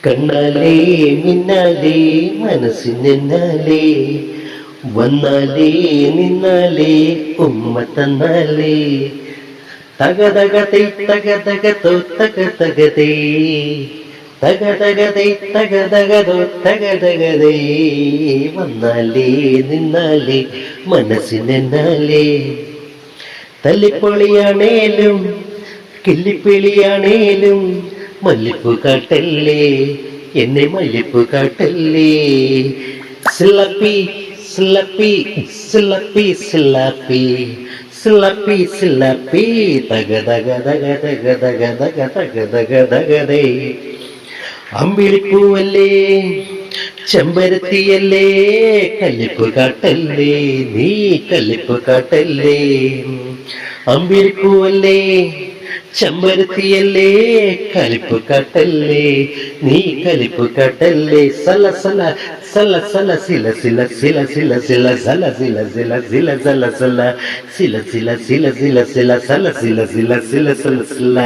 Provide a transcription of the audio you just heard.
കണ്ണാലേ മിന്നാലേ മനസ്സിനെന്നാലേ വന്നാലേ നിന്നാലേ ഉമ്മ തന്നാലേ തകതകതൈ തകതകതോ തകതകതൈ തകതകതൈ തകതകതോ തകതകതൈ വന്നാലേ നിന്നാലേ മനസ്സിനെന്നാലേ തല്ലിപ്പൊളിയാണേലും കിള്ളിപ്പിളിയാണേലും മല്ലിപ്പൂ കാട്ടല്ലേ എന്നെ മല്ലിപ്പൂ കാട്ടല്ലേ സിലപ്പി സിലപ്പി സിലപ്പി സിലപ്പി സിലപ്പി സിലപ്പി തക തക തക തക തക തക തക തക തകതേ അമ്പിളിപ്പൂവല്ലേ ചെമ്പരത്തിയല്ലേ കല്ലിപ്പൂ കാട്ടല്ലേ നീ കല്ലിപ്പൂ കാട്ടല്ലേ അമ്പിളിപ്പൂവല്ലേ ചെമ്പരത്തിയല്ലേ കലിപ്പ് കാട്ടല്ലേ നീ കലിപ്പ് കാട്ടല്ലേ സല സല സല സല സില സില സില സില സില സല സില സില സില സല സല സില സില സില സില സില സല സില സില സില സല സില